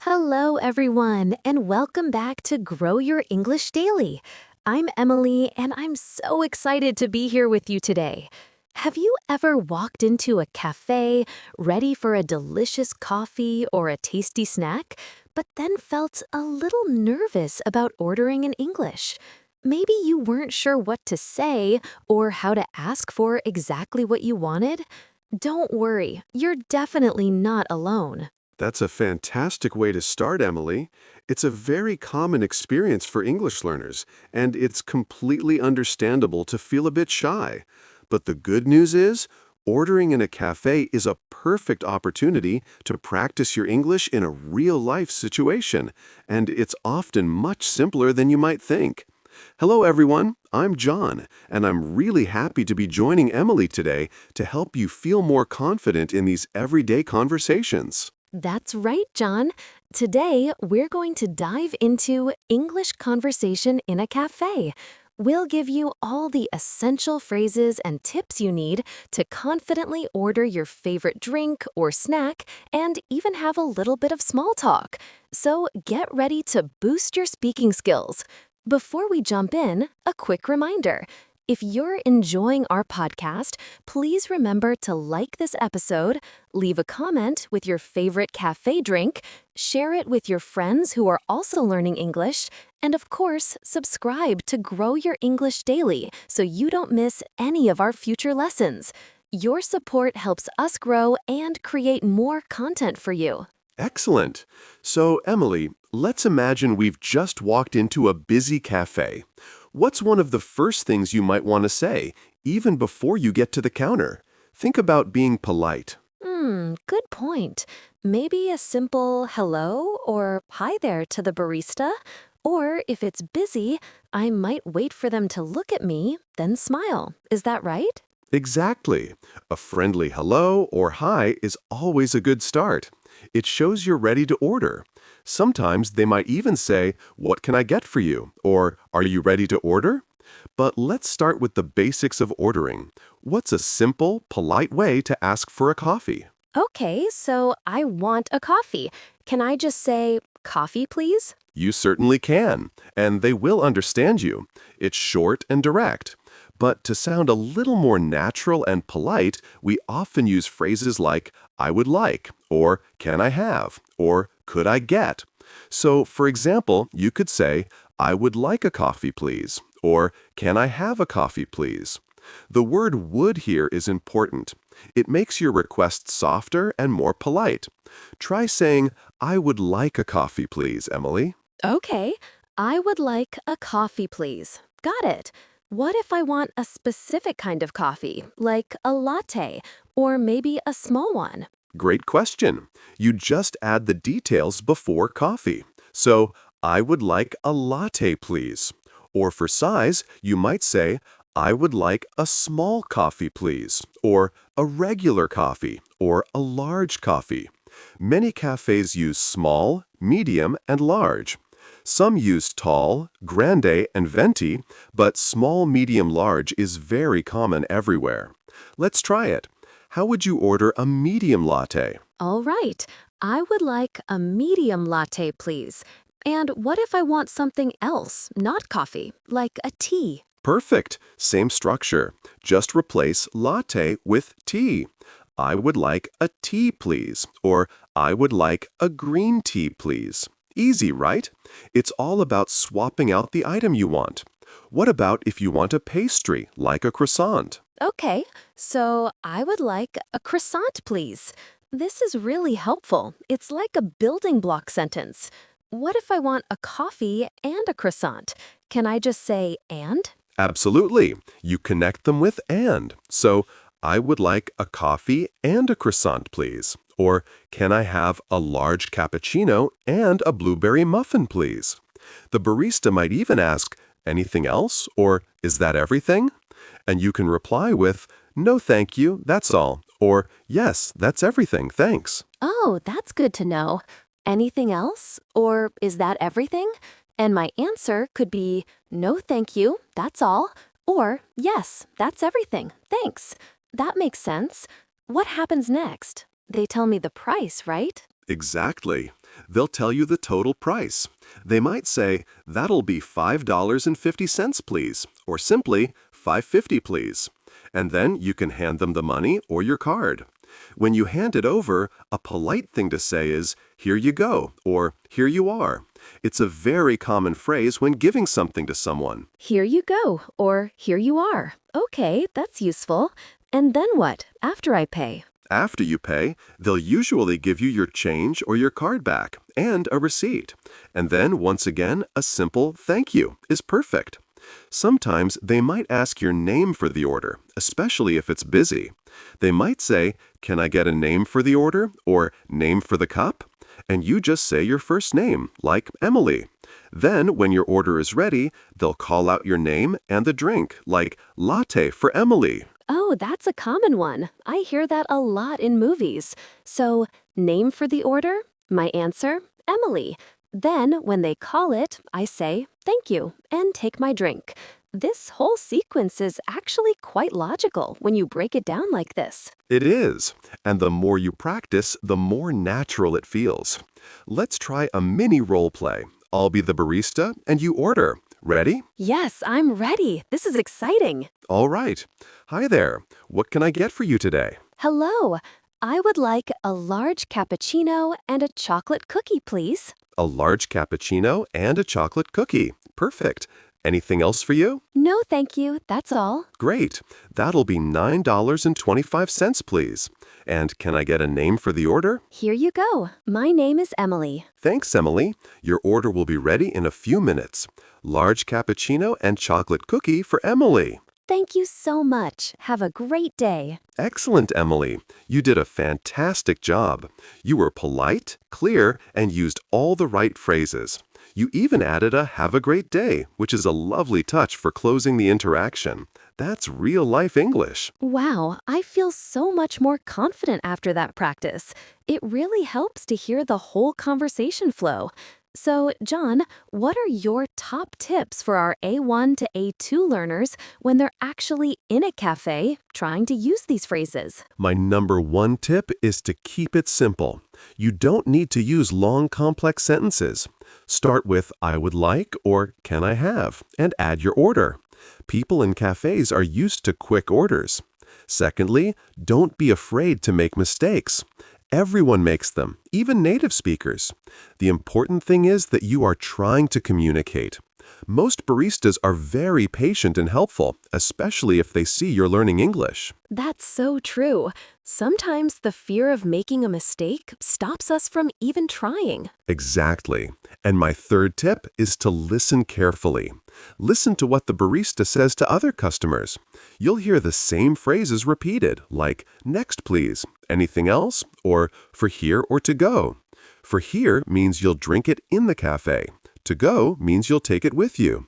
Hello, everyone, and welcome back to Grow Your English Daily. I'm Emily, and I'm so excited to be here with you today. Have you ever walked into a cafe ready for a delicious coffee or a tasty snack, but then felt a little nervous about ordering in English? Maybe you weren't sure what to say or how to ask for exactly what you wanted? Don't worry, you're definitely not alone. That's a fantastic way to start, Emily. It's a very common experience for English learners, and it's completely understandable to feel a bit shy. But the good news is, ordering in a cafe is a perfect opportunity to practice your English in a real-life situation, and it's often much simpler than you might think. Hello, everyone. I'm John, and I'm really happy to be joining Emily today to help you feel more confident in these everyday conversations. That's right, John. Today, we're going to dive into English conversation in a cafe. We'll give you all the essential phrases and tips you need to confidently order your favorite drink or snack and even have a little bit of small talk. So get ready to boost your speaking skills. Before we jump in, a quick reminder. If you're enjoying our podcast, please remember to like this episode, leave a comment with your favorite cafe drink, share it with your friends who are also learning English, and of course, subscribe to Grow Your English Daily so you don't miss any of our future lessons. Your support helps us grow and create more content for you. Excellent. So, Emily, let's imagine we've just walked into a busy cafe. What's one of the first things you might want to say, even before you get to the counter? Think about being polite. Good point. Maybe a simple hello or hi there to the barista. Or if it's busy, I might wait for them to look at me, then smile. Is that right? Exactly. A friendly hello or hi is always a good start. It shows you're ready to order. Sometimes they might even say, "What can I get for you?" or "Are you ready to order?" But let's start with the basics of ordering. What's a simple, polite way to ask for a coffee? Okay, so I want a coffee. Can I just say, coffee, please? You certainly can, and they will understand you. It's short and direct. But to sound a little more natural and polite, we often use phrases like, "I would like," or "Can I have?" or "Could I get?" So, for example, you could say, "I would like a coffee, please," or "Can I have a coffee, please?" The word would here is important. It makes your request softer and more polite. Try saying, "I would like a coffee, please, Emily." Okay, I would like a coffee, please. Got it. What if I want a specific kind of coffee, like a latte, or maybe a small one? Great question. You just add the details before coffee. So, "I would like a latte, please." Or for size, you might say, "I would like a small coffee, please," or "a regular coffee," or "a large coffee." Many cafes use small, medium, and large. Some use tall, grande, and venti, but small, medium, large is very common everywhere. Let's try it. How would you order a medium latte? All right, I would like a medium latte, please. And what if I want something else, not coffee, like a tea? Perfect. Same structure. Just replace latte with tea. "I would like a tea, please," or "I would like a green tea, please." Easy, right? It's all about swapping out the item you want. What about if you want a pastry, like a croissant? Okay, so I would like a croissant, please. This is really helpful. It's like a building block sentence. What if I want a coffee and a croissant? Can I just say and? Absolutely. You connect them with "and." So, "I would like a coffee and a croissant, please." Or, "Can I have a large cappuccino and a blueberry muffin, please?" The barista might even ask, "Anything else?" or "Is that everything?" And you can reply with, "No, thank you, that's all." Or, "Yes, that's everything, thanks." Oh, that's good to know. Anything else? Or is that everything? And my answer could be, no, thank you, that's all. Or, yes, that's everything, thanks. That makes sense. What happens next? They tell me the price, right? Exactly. They'll tell you the total price. They might say, "That'll be $5.50, please," or simply, "$5.50, please." And then you can hand them the money or your card. When you hand it over, a polite thing to say is, "Here you go," or "Here you are." It's a very common phrase when giving something to someone. Here you go, or here you are. Okay, that's useful. And then what, after I pay? After you pay, they'll usually give you your change or your card back and a receipt. And then, once again, a simple "thank you" is perfect. Sometimes they might ask your name for the order, especially if it's busy. They might say, "Can I get a name for the order?" or "name for the cup?" And you just say your first name, like Emily. Then, when your order is ready, they'll call out your name and the drink, like "latte for Emily." Oh, that's a common one. I hear that a lot in movies. So, name for the order? My answer, Emily. Then, when they call it, I say, thank you, and take my drink. This whole sequence is actually quite logical when you break it down like this. It is, and the more you practice, the more natural it feels. Let's try a mini role play. I'll be the barista and you order. Ready? Yes, I'm ready. This is exciting. All right. Hi there. What can I get for you today? Hello. I would like a large cappuccino and a chocolate cookie, please. A large cappuccino and a chocolate cookie. Perfect. Anything else for you? No, thank you. That's all. Great. That'll be $9.25, please. And can I get a name for the order? Here you go. My name is Emily. Thanks, Emily. Your order will be ready in a few minutes. Large cappuccino and chocolate cookie for Emily. Thank you so much. Have a great day. Excellent, Emily. You did a fantastic job. You were polite, clear, and used all the right phrases. You even added a "have a great day," which is a lovely touch for closing the interaction. That's real-life English. Wow, I feel so much more confident after that practice. It really helps to hear the whole conversation flow. So, John, what are your top tips for our A1 to A2 learners when they're actually in a cafe trying to use these phrases? My number one tip is to keep it simple. You don't need to use long, complex sentences. Start with "I would like" or "can I have," and add your order. People in cafes are used to quick orders. Secondly, don't be afraid to make mistakes. Everyone makes them, even native speakers. The important thing is that you are trying to communicate. Most baristas are very patient and helpful, especially if they see you're learning English. That's so true. Sometimes the fear of making a mistake stops us from even trying. Exactly. And my third tip is to listen carefully. Listen to what the barista says to other customers. You'll hear the same phrases repeated, like "next please," "anything else," or "for here or to go." For here means you'll drink it in the cafe. To go means you'll take it with you.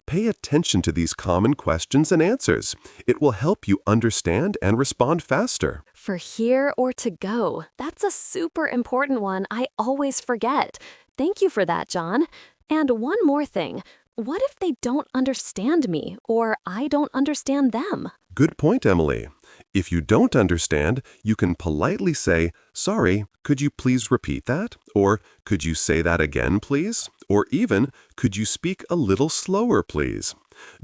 Pay attention to these common questions and answers. It will help you understand and respond faster. For here or to go. That's a super important one I always forget. Thank you for that, John. And one more thing. What if they don't understand me or I don't understand them? Good point, Emily. If you don't understand, you can politely say, "Sorry, could you please repeat that?" Or "Could you say that again, please?" Or even, "Could you speak a little slower, please?"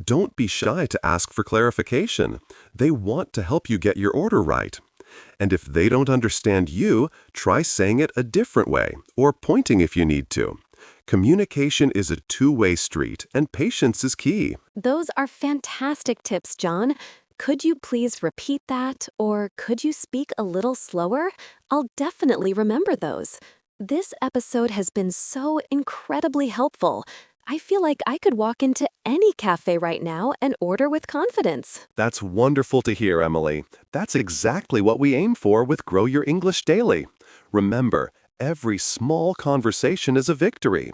Don't be shy to ask for clarification. They want to help you get your order right. And if they don't understand you, try saying it a different way or pointing if you need to. Communication is a two-way street, and patience is key. Those are fantastic tips, John. Could you please repeat that? Or could you speak a little slower? I'll definitely remember those. This episode has been so incredibly helpful. I feel like I could walk into any cafe right now and order with confidence. That's wonderful to hear, Emily. That's exactly what we aim for with Grow Your English Daily. Remember, every small conversation is a victory.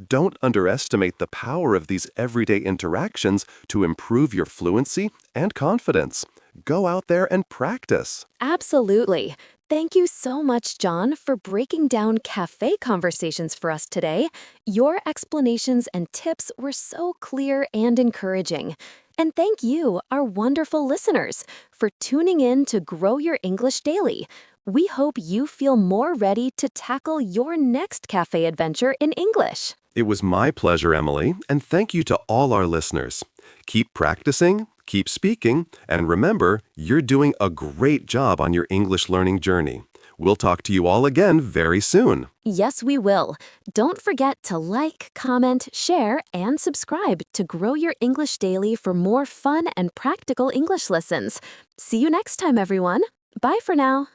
Don't underestimate the power of these everyday interactions to improve your fluency and confidence. Go out there and practice. Absolutely. Thank you so much, John, for breaking down cafe conversations for us today. Your explanations and tips were so clear and encouraging. And thank you, our wonderful listeners, for tuning in to Grow Your English Daily. We hope you feel more ready to tackle your next cafe adventure in English. It was my pleasure, Emily, and thank you to all our listeners. Keep practicing, keep speaking, and remember, you're doing a great job on your English learning journey. We'll talk to you all again very soon. Yes, we will. Don't forget to like, comment, share, and subscribe to grow your English daily for more fun and practical English lessons. See you next time, everyone. Bye for now.